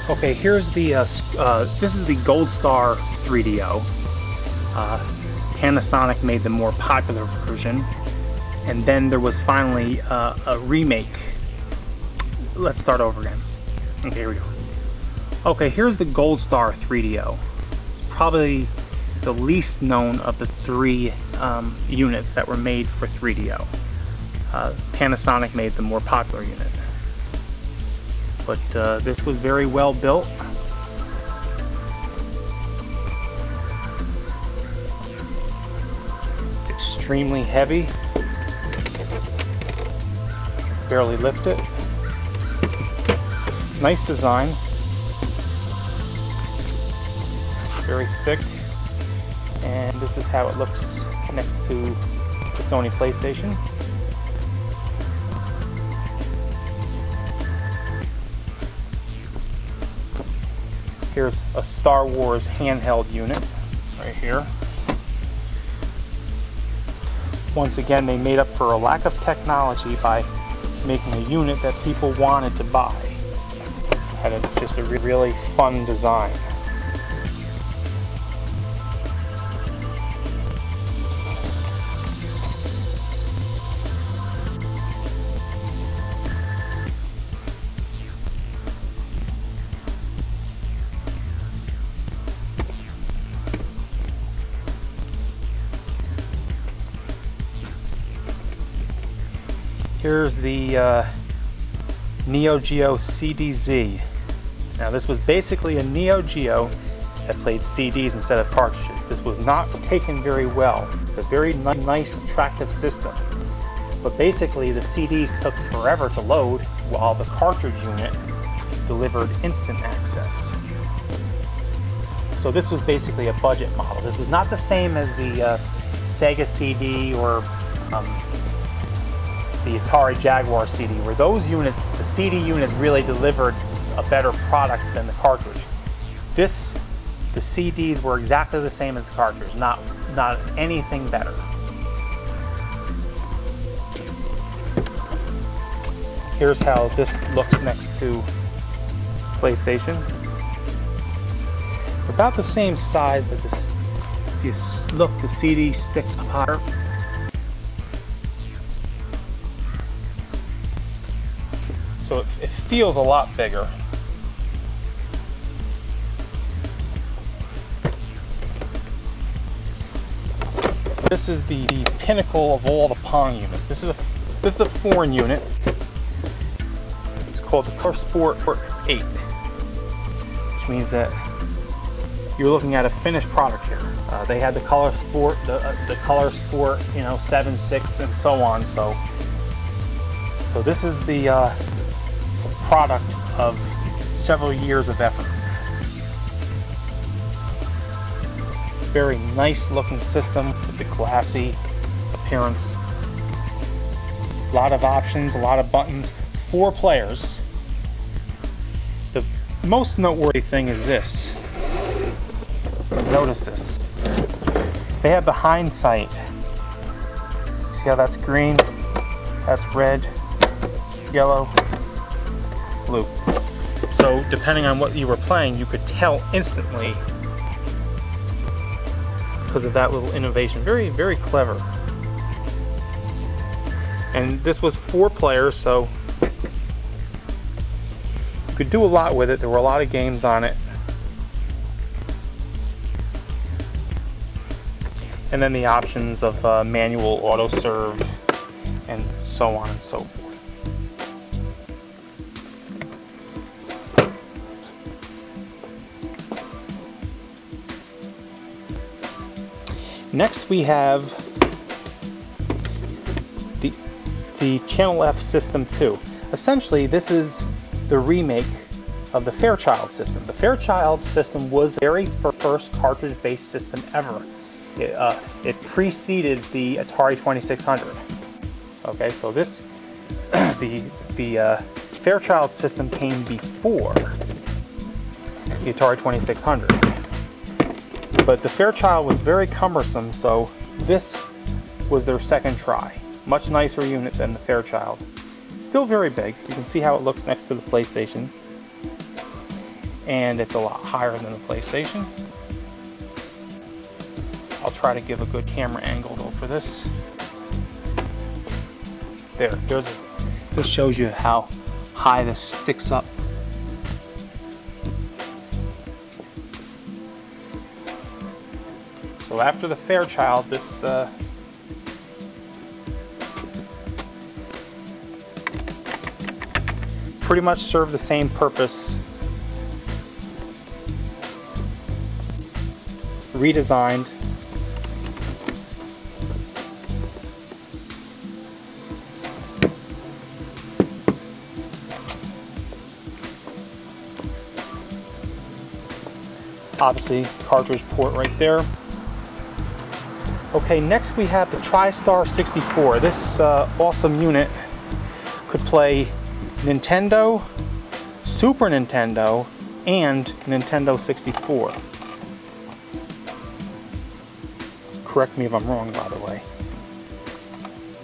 Okay, here's the, this is the Goldstar 3DO. Panasonic made the more popular version, and then there was finally a remake. Let's start over again. Okay, here we go. Okay, here's the Goldstar 3DO. Probably the least known of the three units that were made for 3DO. Panasonic made the more popular unit. But this was very well built. It's extremely heavy. Barely lift it. Nice design. Very thick. And this is how it looks next to the Sony PlayStation. Here's a Star Wars handheld unit right here. Once again, they made up for a lack of technology by making a unit that people wanted to buy. Had just a really fun design. Here's the Neo Geo CDZ. Now this was basically a Neo Geo that played CDs instead of cartridges. This was not taken very well. It's a very nice, attractive system. But basically the CDs took forever to load while the cartridge unit delivered instant access. So this was basically a budget model. This was not the same as the Sega CD or the Atari Jaguar CD, where those units, the CD units really delivered a better product than the cartridge. The CDs were exactly the same as the cartridge, not anything better. Here's how this looks next to PlayStation. About the same size, but this, if you look, the CD sticks up higher. So it feels a lot bigger. This is the pinnacle of all the Pong units. This is a foreign unit. It's called the Color Sport 8, which means that you're looking at a finished product here. They had the Color Sport, the Color Sport, 7, 6, and so on. So this is the product of several years of effort. Very nice looking system with the glassy appearance. A lot of options, a lot of buttons. 4 players. The most noteworthy thing is this. Notice this. They have the hindsight. See how that's green? That's red, yellow, blue. So depending on what you were playing, you could tell instantly because of that little innovation. Very, very clever. And this was 4 players, so you could do a lot with it. There were a lot of games on it. And then the options of manual auto serve and so on and so forth. Next we have the Channel F System 2. Essentially this is the remake of the Fairchild system. The Fairchild system was the very first cartridge-based system ever. It preceded the Atari 2600. Okay, so this the Fairchild system came before the Atari 2600. But the Fairchild was very cumbersome, so this was their second try. Much nicer unit than the Fairchild. Still very big. You can see how it looks next to the PlayStation. and it's a lot higher than the PlayStation. I'll try to give a good camera angle though for this. This shows you how high this sticks up. So after the Fairchild, this pretty much served the same purpose. Redesigned. Obviously, cartridge port right there. Okay, next we have the Tristar 64. This awesome unit could play Nintendo, Super Nintendo, and Nintendo 64. Correct me if I'm wrong, by the way.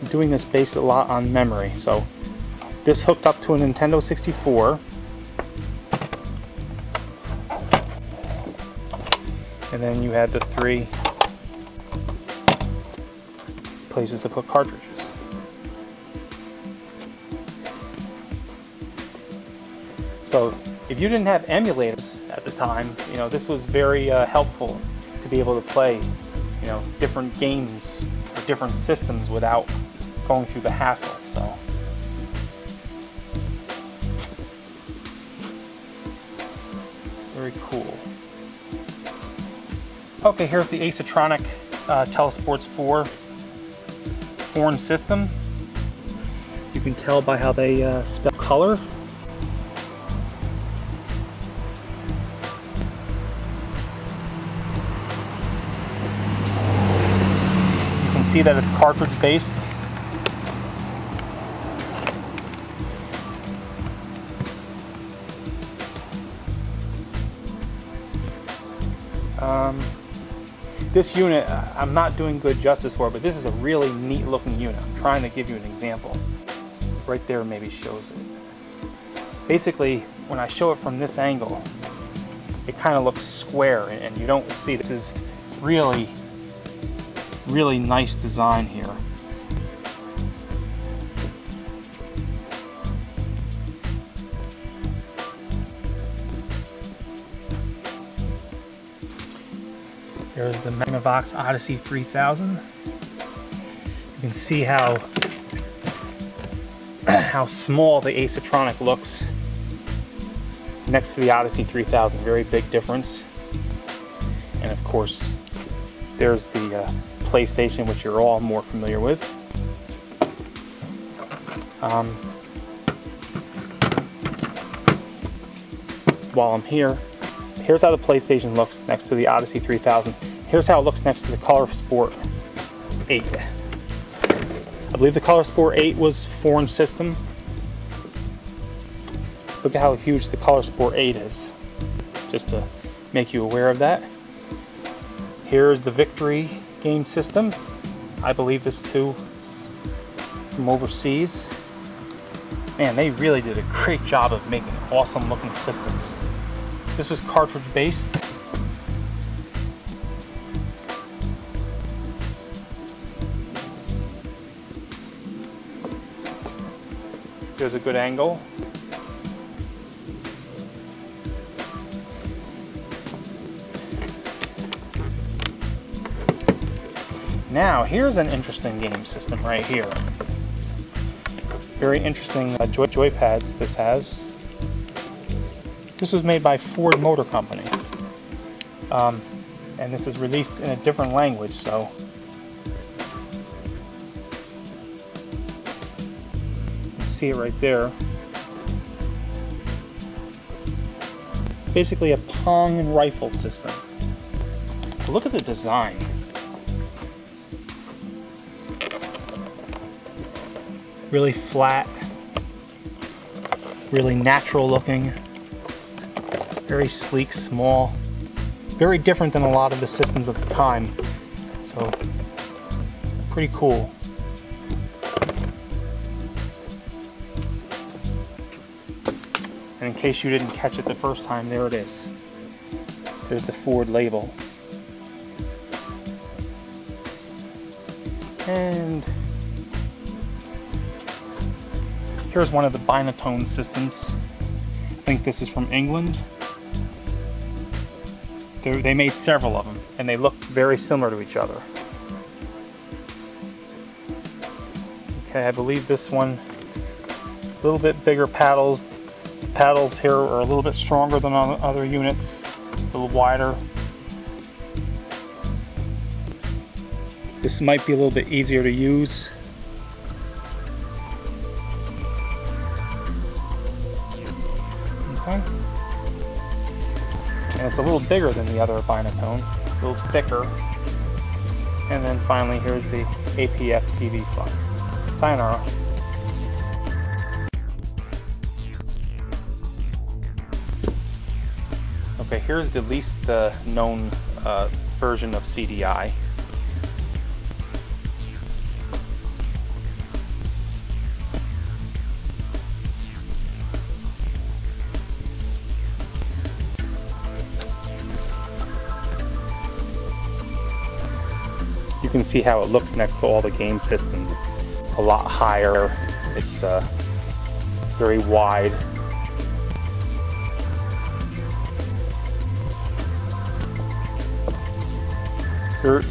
I'm doing this based a lot on memory. So this hooked up to a Nintendo 64. And then you had the 3 places to put cartridges. So if you didn't have emulators at the time, you know, this was very helpful to be able to play, you know, different games for different systems without going through the hassle. So very cool. Okay, here's the Asatronic Telesports 4 foreign system. You can tell by how they spell color. You can see that it's cartridge based. This unit, I'm not doing good justice for, but this is a really neat looking unit. I'm trying to give you an example. Right there maybe shows it. Basically, when I show it from this angle, it kind of looks square and you don't see. This is really, really nice design here. There's the Magnavox Odyssey 3000. You can see how small the Asatronic looks next to the Odyssey 3000. Very big difference. And of course, there's the PlayStation, which you're all more familiar with. While I'm here, here's how the PlayStation looks next to the Odyssey 3000. Here's how it looks next to the Color Sport 8. I believe the Color Sport 8 was foreign system. Look at how huge the Color Sport 8 is, just to make you aware of that. Here's the Victory game system. I believe this too is from overseas. Man, they really did a great job of making awesome looking systems. This was cartridge based. There's a good angle. Now, here's an interesting game system right here. Very interesting joypads this has. This was made by Ford Motor Company. And this is released in a different language, so. You can see it right there. Basically a Pong and rifle system. But look at the design. Really flat, really natural looking, very sleek, small, very different than a lot of the systems of the time. So, pretty cool. And And in case you didn't catch it the first time, there it is. There's the Ford label. And here's one of the Binatone systems. I think this is from England. They made several of them, and they looked very similar to each other. Okay, I believe this one, a little bit bigger paddles. The paddles here are a little bit stronger than on other units, a little wider. This might be a little bit easier to use. Okay. And it's a little bigger than the other Binatone, a little thicker. And then finally, here's the APF TV file. Sayonara. Okay, here's the least known version of CDI. You can see how it looks next to all the game systems. It's a lot higher. It's very wide.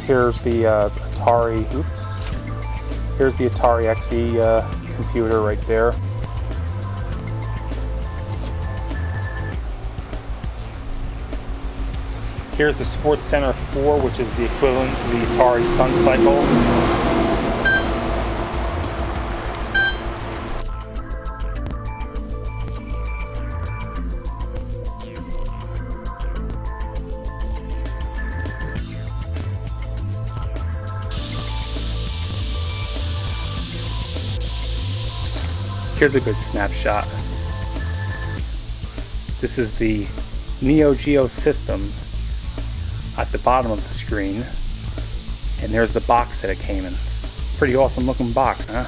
Here's the Atari. Oops. Here's the Atari XE computer right there. Here's the Sports Center 4, which is the equivalent to the Atari Stunt Cycle. Here's a good snapshot. This is the Neo Geo system at the bottom of the screen, and there's the box that it came in. Pretty awesome looking box, huh?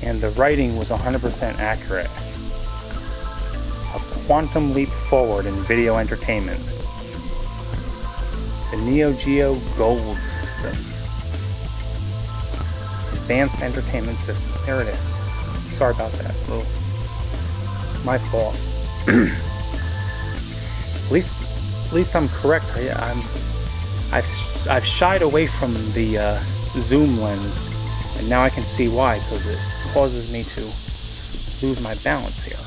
And the writing was 100% accurate. A quantum leap forward in video entertainment. The Neo Geo Gold system. Advanced Entertainment System. There it is. Sorry about that. Oh, my fault. At least I'm correct. I've shied away from the zoom lens, and now I can see why, because it causes me to lose my balance here.